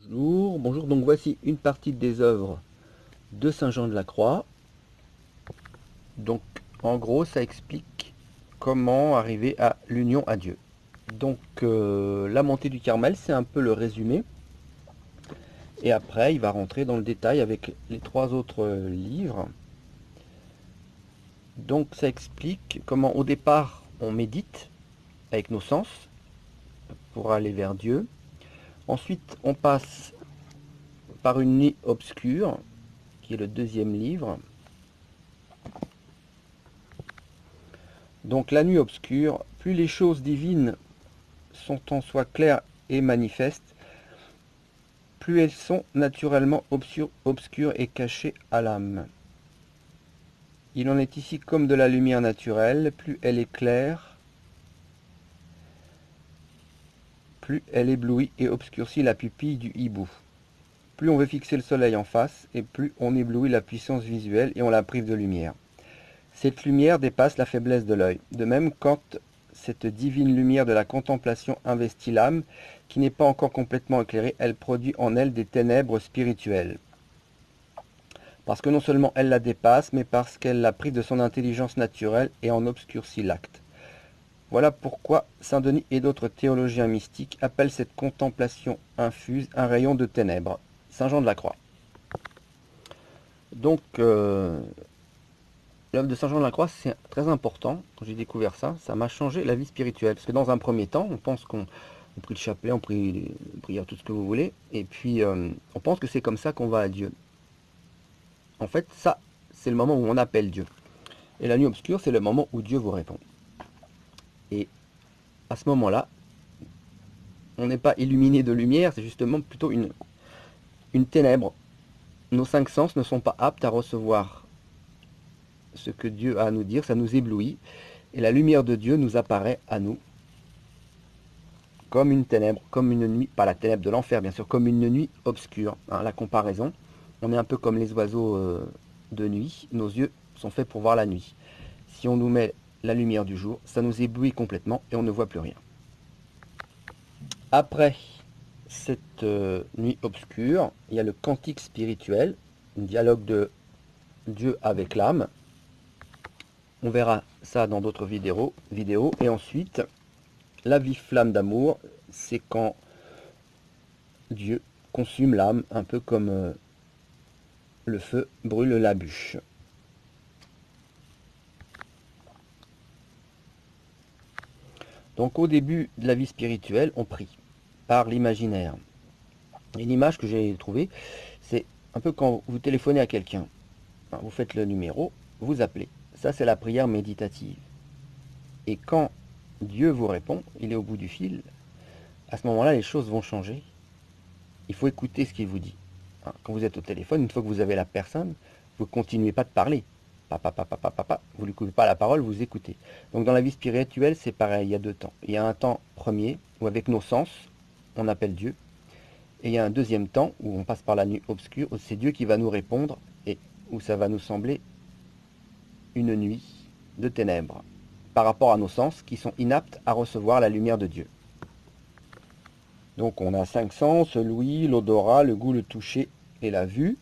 Bonjour, donc voici une partie des œuvres de Saint Jean de la Croix. Donc en gros ça explique comment arriver à l'union à Dieu. Donc la montée du Carmel, c'est un peu le résumé. Et après il va rentrer dans le détail avec les trois autres livres. Donc ça explique comment au départ on médite avec nos sens pour aller vers Dieu. Ensuite on passe par une nuit obscure, qui est le deuxième livre. Donc la nuit obscure, plus les choses divines sont en soi claires et manifestes, plus elles sont naturellement obscures et cachées à l'âme. Il en est ici comme de la lumière naturelle, plus elle est claire, plus elle éblouit et obscurcit la pupille du hibou. Plus on veut fixer le soleil en face, et plus on éblouit la puissance visuelle et on la prive de lumière. Cette lumière dépasse la faiblesse de l'œil. De même, quand cette divine lumière de la contemplation investit l'âme, qui n'est pas encore complètement éclairée, elle produit en elle des ténèbres spirituelles. Parce que non seulement elle la dépasse, mais parce qu'elle la prive de son intelligence naturelle et en obscurcit l'acte. Voilà pourquoi saint Denis et d'autres théologiens mystiques appellent cette contemplation infuse un rayon de ténèbres. Saint Jean de la Croix. Donc, l'œuvre de Saint Jean de la Croix, c'est très important. Quand j'ai découvert ça, ça m'a changé la vie spirituelle. Parce que dans un premier temps, on pense qu'on prie le chapelet, on prie prière, tout ce que vous voulez, et puis on pense que c'est comme ça qu'on va à Dieu. En fait, ça, c'est le moment où on appelle Dieu. Et la nuit obscure, c'est le moment où Dieu vous répond. Et à ce moment-là, on n'est pas illuminé de lumière, c'est justement plutôt une ténèbre. Nos cinq sens ne sont pas aptes à recevoir ce que Dieu a à nous dire, ça nous éblouit, et la lumière de Dieu nous apparaît à nous comme une ténèbre, comme une nuit, pas la ténèbre de l'enfer bien sûr, comme une nuit obscure. Hein, la comparaison, on est un peu comme les oiseaux de nuit, nos yeux sont faits pour voir la nuit. Si on nous met la lumière du jour, ça nous éblouit complètement et on ne voit plus rien. Après cette nuit obscure, il y a le cantique spirituel, un dialogue de Dieu avec l'âme. On verra ça dans d'autres vidéos. Et ensuite, la vive flamme d'amour, c'est quand Dieu consume l'âme, un peu comme le feu brûle la bûche. Donc au début de la vie spirituelle, on prie par l'imaginaire. Et l'image que j'ai trouvée, c'est un peu quand vous téléphonez à quelqu'un. Vous faites le numéro, vous appelez. Ça, c'est la prière méditative. Et quand Dieu vous répond, il est au bout du fil, à ce moment-là, les choses vont changer. Il faut écouter ce qu'il vous dit. Quand vous êtes au téléphone, une fois que vous avez la personne, vous ne continuez pas de parler. Papa, papa, papa, papa, vous ne lui coupez pas la parole, vous écoutez. Donc dans la vie spirituelle, c'est pareil, il y a deux temps. Il y a un temps premier, où avec nos sens, on appelle Dieu. Et il y a un deuxième temps, où on passe par la nuit obscure, où c'est Dieu qui va nous répondre, et où ça va nous sembler une nuit de ténèbres, par rapport à nos sens, qui sont inaptes à recevoir la lumière de Dieu. Donc on a cinq sens, l'ouïe, l'odorat, le goût, le toucher et la vue.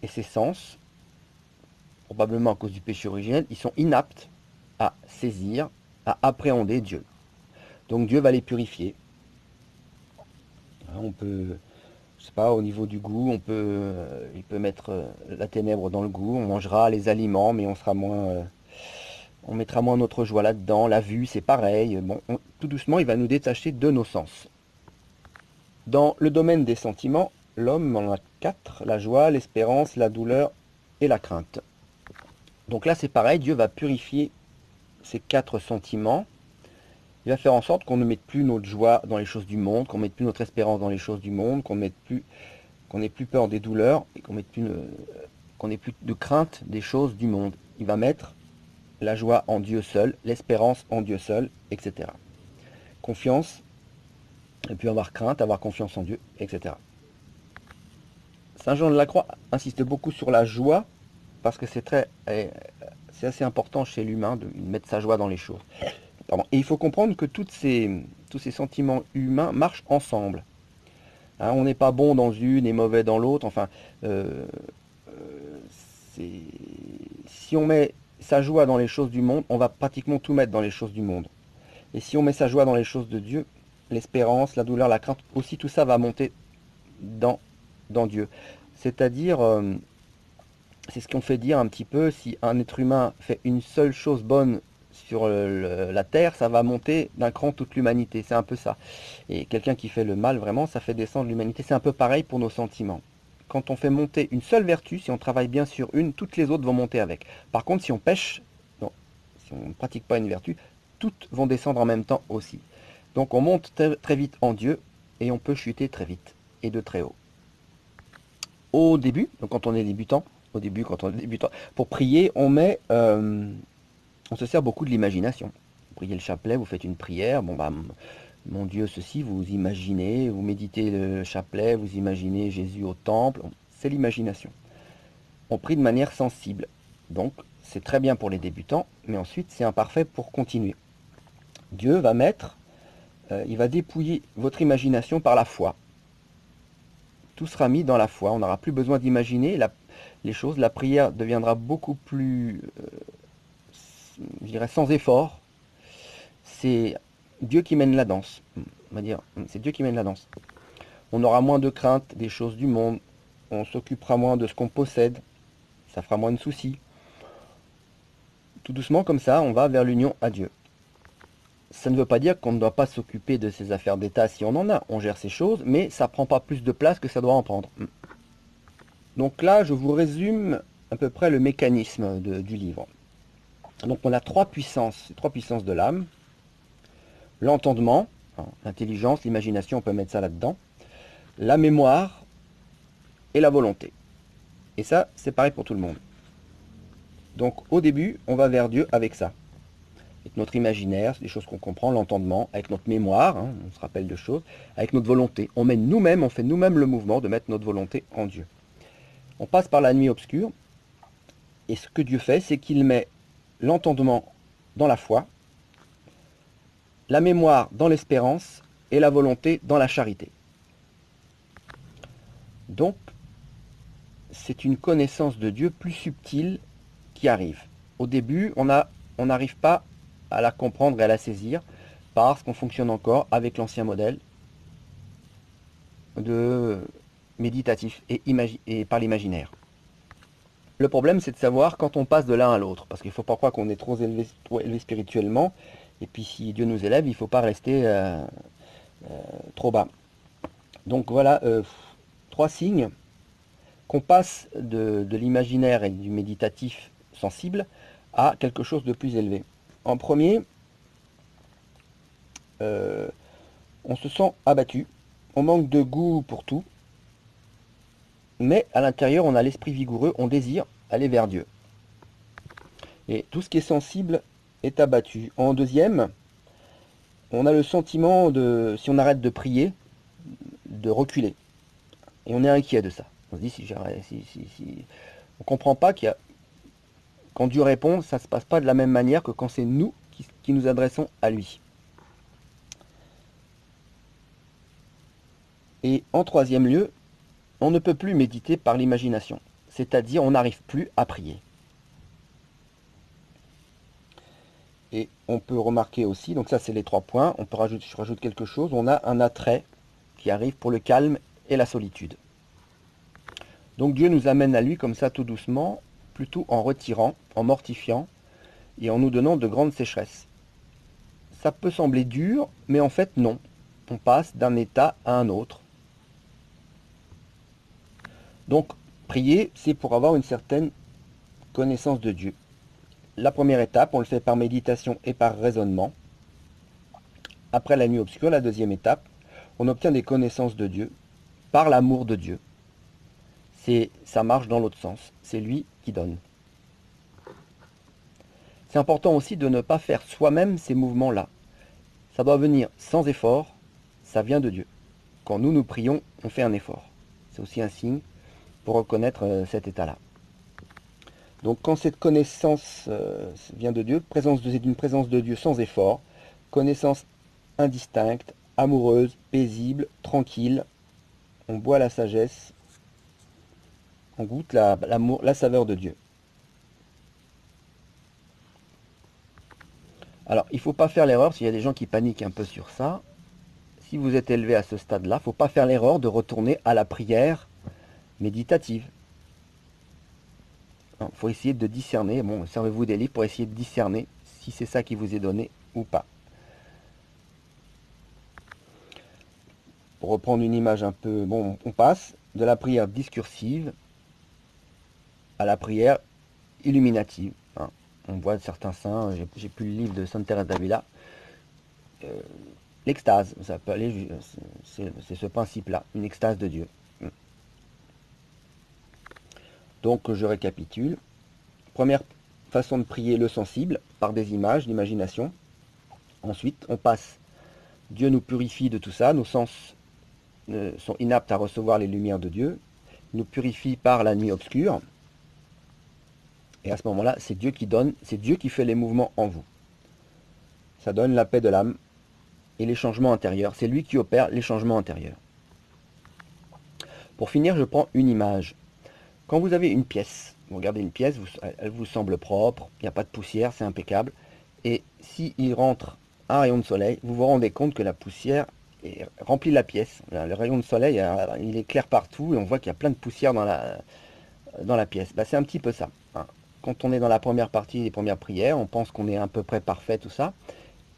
Et ces sens, probablement à cause du péché originel, ils sont inaptes à saisir, à appréhender Dieu. Donc Dieu va les purifier. On peut, je sais pas, au niveau du goût, il peut mettre la ténèbre dans le goût. On mangera les aliments, mais on sera moins, on mettra moins notre joie là-dedans. La vue, c'est pareil. Bon, tout doucement, il va nous détacher de nos sens. Dans le domaine des sentiments, l'homme en a quatre, la joie, l'espérance, la douleur et la crainte. Donc là c'est pareil, Dieu va purifier ces quatre sentiments. Il va faire en sorte qu'on ne mette plus notre joie dans les choses du monde, qu'on ne mette plus notre espérance dans les choses du monde, qu'on n'ait plus peur des douleurs et qu'on n'ait plus de crainte des choses du monde. Il va mettre la joie en Dieu seul, l'espérance en Dieu seul, etc. Confiance, et puis avoir crainte, avoir confiance en Dieu, etc. Saint Jean de la Croix insiste beaucoup sur la joie parce que c'est assez important chez l'humain de mettre sa joie dans les choses. Pardon. Et il faut comprendre que tous ces sentiments humains marchent ensemble. Hein, on n'est pas bon dans une et mauvais dans l'autre. Enfin, euh, c'est- si on met sa joie dans les choses du monde, on va pratiquement tout mettre dans les choses du monde. Et si on met sa joie dans les choses de Dieu, l'espérance, la douleur, la crainte, aussi tout ça va monter dans, dans Dieu. C'est-à-dire, c'est ce qu'on fait dire un petit peu, si un être humain fait une seule chose bonne sur la terre, ça va monter d'un cran toute l'humanité. C'est un peu ça. Et quelqu'un qui fait le mal, vraiment, ça fait descendre l'humanité. C'est un peu pareil pour nos sentiments. Quand on fait monter une seule vertu, si on travaille bien sur une, toutes les autres vont monter avec. Par contre, si on pêche, non, si on ne pratique pas une vertu, toutes vont descendre en même temps aussi. Donc on monte très, très vite en Dieu et on peut chuter très vite et de très haut. Au début, donc quand on est débutant, pour prier, on se sert beaucoup de l'imagination. Vous priez le chapelet, vous faites une prière, bon bah, mon Dieu, ceci, vous imaginez, vous méditez le chapelet, vous imaginez Jésus au temple, c'est l'imagination. On prie de manière sensible, donc c'est très bien pour les débutants, mais ensuite c'est imparfait pour continuer. Dieu va il va dépouiller votre imagination par la foi. Tout sera mis dans la foi, on n'aura plus besoin d'imaginer les choses, la prière deviendra beaucoup plus, je dirais, sans effort. C'est Dieu qui mène la danse, on va dire, c'est Dieu qui mène la danse. On aura moins de crainte des choses du monde, on s'occupera moins de ce qu'on possède, ça fera moins de soucis. Tout doucement comme ça, on va vers l'union à Dieu. Ça ne veut pas dire qu'on ne doit pas s'occuper de ses affaires d'État si on en a, on gère ses choses, mais ça prend pas plus de place que ça doit en prendre. Donc là, je vous résume à peu près le mécanisme du livre. Donc on a trois puissances de l'âme. L'entendement, hein, l'intelligence, l'imagination, on peut mettre ça là-dedans. La mémoire et la volonté. Et ça, c'est pareil pour tout le monde. Donc au début, on va vers Dieu avec ça. Avec notre imaginaire, c'est des choses qu'on comprend, l'entendement, avec notre mémoire, hein, on se rappelle de choses, avec notre volonté. On fait nous-mêmes le mouvement de mettre notre volonté en Dieu. On passe par la nuit obscure, et ce que Dieu fait, c'est qu'il met l'entendement dans la foi, la mémoire dans l'espérance, et la volonté dans la charité. Donc, c'est une connaissance de Dieu plus subtile qui arrive. Au début, on n'arrive pas à la comprendre et à la saisir parce qu'on fonctionne encore avec l'ancien modèle de méditatif et par l'imaginaire. Le problème, c'est de savoir quand on passe de l'un à l'autre, parce qu'il ne faut pas croire qu'on est trop élevé spirituellement, et puis si Dieu nous élève, il ne faut pas rester trop bas. Donc voilà, trois signes qu'on passe de l'imaginaire et du méditatif sensible à quelque chose de plus élevé. En premier, euh, on se sent abattu, on manque de goût pour tout, mais à l'intérieur, on a l'esprit vigoureux, on désire aller vers Dieu. Et tout ce qui est sensible est abattu. En deuxième, on a le sentiment de, si on arrête de prier, de reculer. Et on est inquiet de ça. On se dit, on comprend pas qu'il y a, quand Dieu répond, ça ne se passe pas de la même manière que quand c'est nous qui nous adressons à lui. Et en troisième lieu, on ne peut plus méditer par l'imagination. C'est-à-dire, on n'arrive plus à prier. Et on peut remarquer aussi, donc ça c'est les trois points, je rajoute quelque chose, on a un attrait qui arrive pour le calme et la solitude. Donc Dieu nous amène à lui comme ça tout doucement, plutôt en retirant, en mortifiant et en nous donnant de grandes sécheresses. Ça peut sembler dur, mais en fait non. On passe d'un état à un autre. Donc prier, c'est pour avoir une certaine connaissance de Dieu. La première étape, on le fait par méditation et par raisonnement. Après la nuit obscure, la deuxième étape, on obtient des connaissances de Dieu par l'amour de Dieu. Ça marche dans l'autre sens. C'est lui qui donne. C'est important aussi de ne pas faire soi-même ces mouvements-là. Ça doit venir sans effort, ça vient de Dieu. Quand nous prions, on fait un effort. C'est aussi un signe pour reconnaître cet état-là. Donc quand cette connaissance vient de Dieu, d'une présence de Dieu sans effort, connaissance indistincte, amoureuse, paisible, tranquille, on boit la sagesse, on goûte l'amour, la saveur de Dieu. Alors, il ne faut pas faire l'erreur, s'il y a des gens qui paniquent un peu sur ça, si vous êtes élevé à ce stade-là, il ne faut pas faire l'erreur de retourner à la prière méditative. Il faut essayer de discerner, bon, servez-vous des livres pour essayer de discerner si c'est ça qui vous est donné ou pas. Pour reprendre une image un peu, bon, on passe de la prière discursive à la prière illuminative. Hein. On voit certains saints, j'ai plus le livre de Sainte Thérèse d'Avila, l'extase, ça peut aller, c'est ce principe-là, une extase de Dieu. Donc je récapitule. Première façon de prier le sensible, par des images, l'imagination. Ensuite, on passe. Dieu nous purifie de tout ça, nos sens sont inaptes à recevoir les lumières de Dieu, il nous purifie par la nuit obscure, et à ce moment-là, c'est Dieu qui donne, c'est Dieu qui fait les mouvements en vous. Ça donne la paix de l'âme et les changements intérieurs. C'est lui qui opère les changements intérieurs. Pour finir, je prends une image. Quand vous avez une pièce, vous regardez une pièce, elle vous semble propre, il n'y a pas de poussière, c'est impeccable. Et s'il rentre un rayon de soleil, vous vous rendez compte que la poussière remplit la pièce. Le rayon de soleil, il éclaire partout et on voit qu'il y a plein de poussière dans la pièce. C'est un petit peu ça. Hein. Quand on est dans la première partie des premières prières, on pense qu'on est à peu près parfait, tout ça.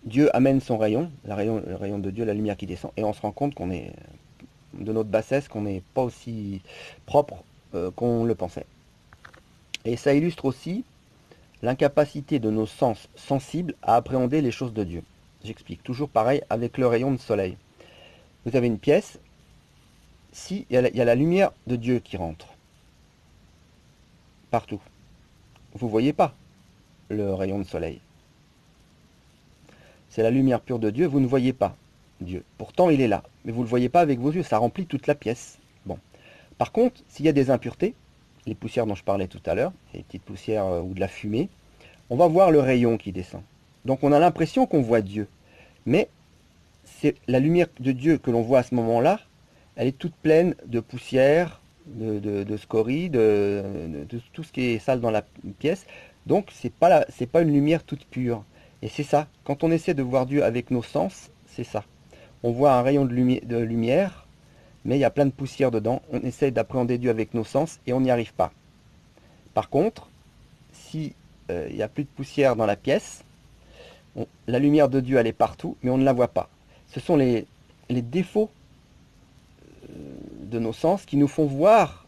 Dieu amène son rayon, le rayon de Dieu, la lumière qui descend, et on se rend compte qu'on est, de notre bassesse, qu'on n'est pas aussi propre qu'on le pensait. Et ça illustre aussi l'incapacité de nos sens sensibles à appréhender les choses de Dieu. J'explique, toujours pareil avec le rayon de soleil. Vous avez une pièce, si il y a la lumière de Dieu qui rentre, partout, vous ne voyez pas le rayon de soleil. C'est la lumière pure de Dieu, vous ne voyez pas Dieu. Pourtant, il est là, mais vous ne le voyez pas avec vos yeux, ça remplit toute la pièce. Bon. Par contre, s'il y a des impuretés, les poussières dont je parlais tout à l'heure, les petites poussières ou de la fumée, on va voir le rayon qui descend. Donc on a l'impression qu'on voit Dieu. Mais c'est la lumière de Dieu que l'on voit à ce moment-là, elle est toute pleine de poussière, de scories, de tout ce qui est sale dans la pièce. Donc c'est pas une lumière toute pure. Et c'est ça, quand on essaie de voir Dieu avec nos sens, c'est ça. On voit un rayon de lumière, mais il y a plein de poussière dedans. On essaie d'appréhender Dieu avec nos sens et on n'y arrive pas. Par contre, si il n'y a plus de poussière dans la pièce, la lumière de Dieu elle est partout, mais on ne la voit pas. Ce sont les défauts de nos sens qui nous font voir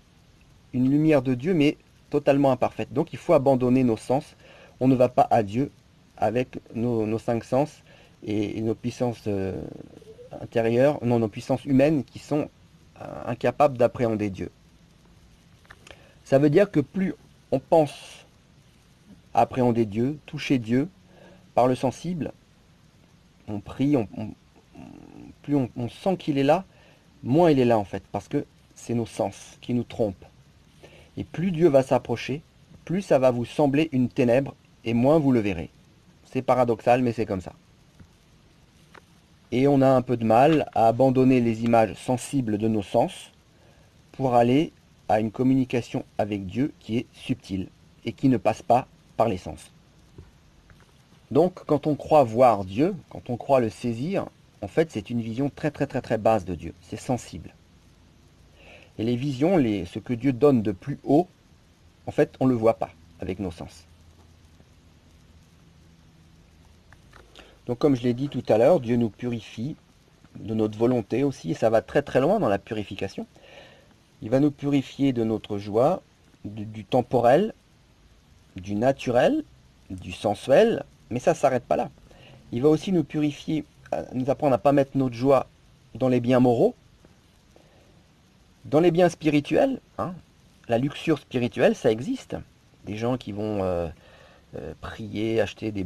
une lumière de Dieu, mais totalement imparfaite. Donc il faut abandonner nos sens. On ne va pas à Dieu avec nos cinq sens et nos puissances intérieures, non, nos puissances humaines qui sont incapables d'appréhender Dieu. Ça veut dire que plus on pense à appréhender Dieu, toucher Dieu par le sensible, on prie, plus on sent qu'il est là, moins il est là en fait, parce que c'est nos sens qui nous trompent. Et plus Dieu va s'approcher, plus ça va vous sembler une ténèbre, et moins vous le verrez. C'est paradoxal, mais c'est comme ça. Et on a un peu de mal à abandonner les images sensibles de nos sens pour aller à une communication avec Dieu qui est subtile et qui ne passe pas par les sens. Donc quand on croit voir Dieu, quand on croit le saisir, en fait c'est une vision très très très très basse de Dieu, c'est sensible. Et les visions, ce que Dieu donne de plus haut, en fait on ne le voit pas avec nos sens. Donc comme je l'ai dit tout à l'heure, Dieu nous purifie de notre volonté aussi, et ça va très très loin dans la purification. Il va nous purifier de notre joie, du temporel, du naturel, du sensuel, mais ça ne s'arrête pas là. Il va aussi nous purifier, nous apprendre à ne pas mettre notre joie dans les biens moraux, dans les biens spirituels. Hein. La luxure spirituelle, ça existe. Des gens qui vont prier, acheter des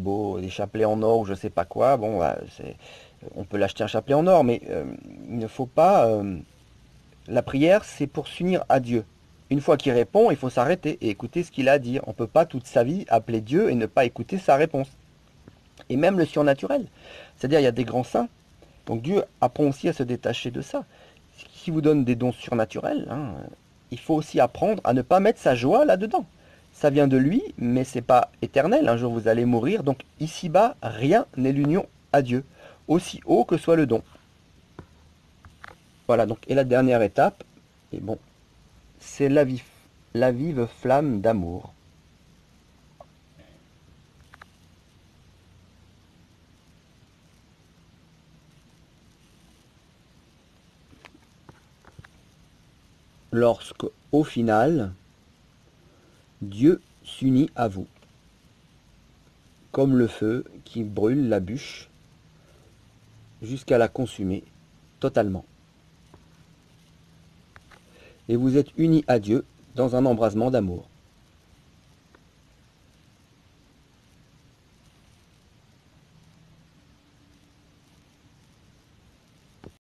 chapelets en or ou je sais pas quoi. Bon, on peut l'acheter un chapelet en or, mais il ne faut pas... la prière, c'est pour s'unir à Dieu. Une fois qu'il répond, il faut s'arrêter et écouter ce qu'il a à dire. On ne peut pas toute sa vie appeler Dieu et ne pas écouter sa réponse. Et même le surnaturel. C'est-à-dire, il y a des grands saints. Donc Dieu apprend aussi à se détacher de ça. qui vous donne des dons surnaturels, hein, il faut aussi apprendre à ne pas mettre sa joie là-dedans. Ça vient de lui, mais c'est pas éternel. Un jour vous allez mourir, donc ici-bas, rien n'est l'union à Dieu, aussi haut que soit le don. Voilà, donc, et la dernière étape, et bon, c'est la vive flamme d'amour. Lorsque, au final, Dieu s'unit à vous, comme le feu qui brûle la bûche jusqu'à la consumer totalement. Et vous êtes unis à Dieu dans un embrasement d'amour.